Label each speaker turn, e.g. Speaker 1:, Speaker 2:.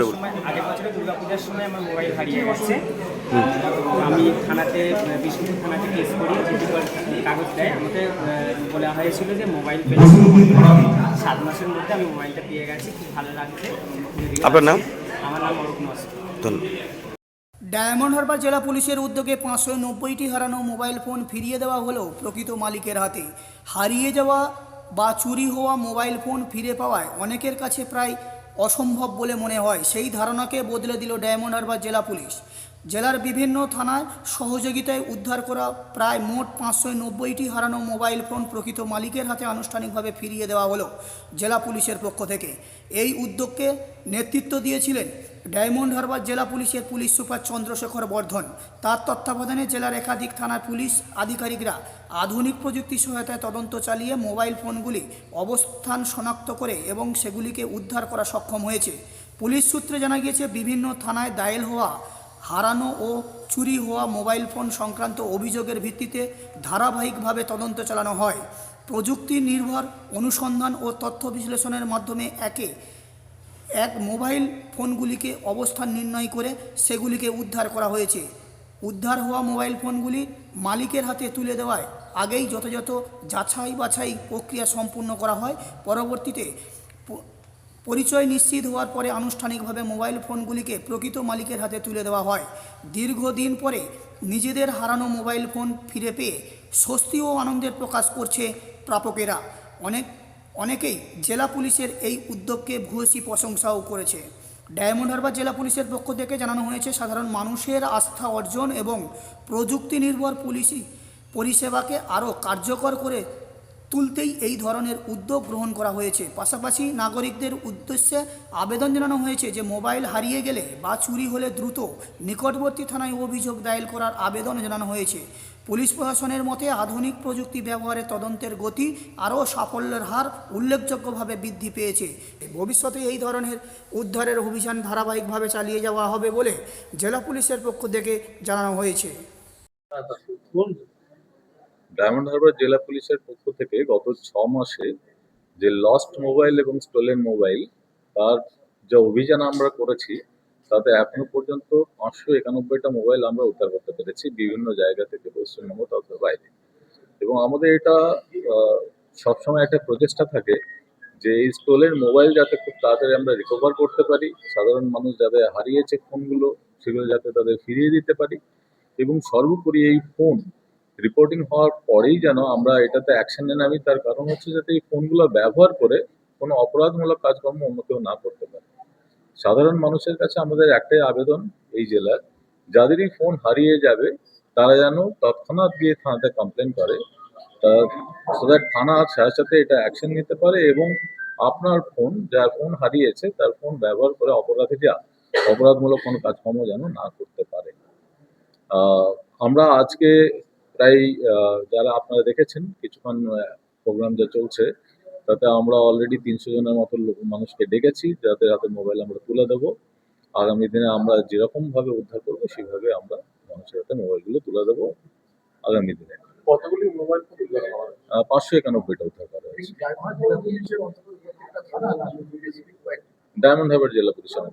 Speaker 1: সময় আগের বছরে দুর্গাপূজার সময় আমার মোবাইল হারিয়ে গেছে। আমি থানাতে বিষ্ণুপুর থানাতে কেস করি, যেটি কাগজ দেয় আমাকে, বলা হয়েছিল যে মোবাইল পেলে 7 মাসের মধ্যে আমি মোবাইলটা পেয়ে গেছি। খুব ভালো লাগছে।
Speaker 2: আপনার নাম?
Speaker 1: আমার নাম অরূপ নস্কর।
Speaker 2: ধন্যবাদ।
Speaker 3: ডায়মন্ড হারবার জেলা পুলিশের উদ্যোগে 590টি হারানো মোবাইল ফোন ফিরিয়ে দেওয়া হলো প্রকৃত মালিকের হাতে। হারিয়ে যাওয়া বা চুরি হওয়া মোবাইল ফোন ফিরে পাওয়ায় অনেকের কাছে প্রায় অসম্ভব বলে মনে হয়। সেই ধারণাকে বদলে দিল ডায়মন্ড হারবার জেলা পুলিশ। জেলার বিভিন্ন থানার সহযোগিতায় উদ্ধার করা প্রায় মোট 590টি হারানো মোবাইল ফোন প্রকৃত মালিকের হাতে আনুষ্ঠানিকভাবে ফিরিয়ে দেওয়া হলো জেলা পুলিশের পক্ষ থেকে। এই উদ্যোগকে নেতৃত্ব দিয়েছিলেন ডায়মন্ড হারবার জেলা পুলিশের পুলিশ সুপার চন্দ্রশেখর বর্ধন। তার তত্ত্বাবধানে জেলার একাধিক থানার পুলিশ আধিকারিকরা আধুনিক প্রযুক্তি সহায়তায় তদন্ত চালিয়ে মোবাইল ফোনগুলি অবস্থান শনাক্ত করে এবং সেগুলিকে উদ্ধার করা সক্ষম হয়েছে। পুলিশ সূত্রে জানা গিয়েছে, বিভিন্ন থানায় দায়ের হওয়া হারানো ও চুরি হওয়া মোবাইল ফোন সংক্রান্ত অভিযোগের ভিত্তিতে ধারাবাহিকভাবে তদন্ত চালানো হয়। প্রযুক্তি নির্ভর অনুসন্ধান ও তথ্য বিশ্লেষণের মাধ্যমে এক মোবাইল ফোনগুলিকে অবস্থান নির্ণয় করে সেগুলিকে উদ্ধার করা হয়েছে। উদ্ধার হওয়া মোবাইল ফোনগুলি মালিকের হাতে তুলে দেওয়ায় আগেই যথাযথ যাচাই বাছাই প্রক্রিয়া সম্পূর্ণ করা হয়। পরবর্তীতে পরিচয় নিশ্চিত হওয়ার পরে আনুষ্ঠানিকভাবে মোবাইল ফোনগুলিকে প্রকৃত মালিকের হাতে তুলে দেওয়া হয়। দীর্ঘদিন পরে নিজেদের হারানো মোবাইল ফোন ফিরে পেয়ে স্বস্তি ও আনন্দের প্রকাশ করছে প্রাপকেরা। অনেকেই জেলা পুলিশের এই উদ্যোগকে ভূয়সী প্রশংসাও করেছে। ডায়মন্ড হারবার জেলা পুলিশের পক্ষ থেকে জানানো হয়েছে, সাধারণ মানুষের আস্থা অর্জন এবং প্রযুক্তি নির্ভর পুলিশি পরিষেবাকে আরও কার্যকর করে তুলতেই এই ধরনের উদ্যোগ গ্রহণ করা হয়েছে। পাশাপাশি নাগরিকদের উদ্দেশ্যে আবেদন জানানো হয়েছে যে মোবাইল হারিয়ে গেলে বা চুরি হলে দ্রুত নিকটবর্তী থানায় অভিযোগ দায়ের করার আবেদন জানানো হয়েছে। পুলিশ প্রশাসনের মতে আধুনিক প্রযুক্তি ব্যবহারে তদন্তের গতি আরও সাফল্যের হার উল্লেখযোগ্যভাবে বৃদ্ধি পেয়েছে। ভবিষ্যতে এই ধরনের উদ্ধারের অভিযান ধারাবাহিকভাবে চালিয়ে যাওয়া হবে বলে জেলা পুলিশের পক্ষ থেকে জানানো হয়েছে।
Speaker 4: ডায়মন্ড হারবার জেলা পুলিশের পক্ষ থেকে গত 6 মাসে যে লস্ট মোবাইল এবং স্টোলেন মোবাইল তার যে অভিযান আমরা করেছি, তাতে এখনো পর্যন্ত 591টা মোবাইল আমরা উদ্ধার করতে পেরেছি বিভিন্ন জায়গা থেকে, পশ্চিমবঙ্গ তথা বাইরে। এবং আমাদের এটা সবসময় একটা প্রচেষ্টা থাকে যে এই স্টোলেন মোবাইল যাতে খুব তাড়াতাড়ি আমরা রিকভার করতে পারি, সাধারণ মানুষ যাদের হারিয়েছে ফোনগুলো সেগুলো যাতে তাদের ফিরিয়ে দিতে পারি, এবং সর্বোপরি এই ফোন রিপোর্টিং হওয়ার পরেই যেন আমরা এটাতে অ্যাকশনে নামি। তার কারণ হচ্ছে যাতে এই ফোনগুলো ব্যবহার করে কোনো অপরাধমূলক কাজকর্ম অন্য কেউ না করতে পারে। সাধারণ মানুষের কাছে আমাদের একটাই আবেদন এই জেলার, যাদেরই ফোন হারিয়ে যাবে তারা যেন তৎক্ষণাৎ গিয়ে থানাতে কমপ্লেন করে, সো দ্যাট থানা সাথে সাথে এটা অ্যাকশন নিতে পারে এবং আপনার ফোন, যার ফোন হারিয়েছে তার ফোন ব্যবহার করে অপরাধীরা অপরাধমূলক কোনো কাজকর্ম যেন না করতে পারে। আমরা আজকে প্রায় যারা আপনারা দেখেছেন কিছুক্ষণ প্রোগ্রাম যা চলছে, তাতে আমরা অলরেডি 300 জনের মতো মানুষকে ডেকেছি, যাদের হাতে মোবাইল আমরা তুলে দেবো। আগামী দিনে আমরা যেরকম ভাবে উদ্ধার করবো সেইভাবে আমরা মানুষের হাতে মোবাইলগুলো তুলে দেবো আগামী দিনে।
Speaker 5: কতগুলি মোবাইল ফোন
Speaker 4: 591টা উদ্ধার করা হয়েছে ডায়মন্ড হারবার জেলা পুলিশের।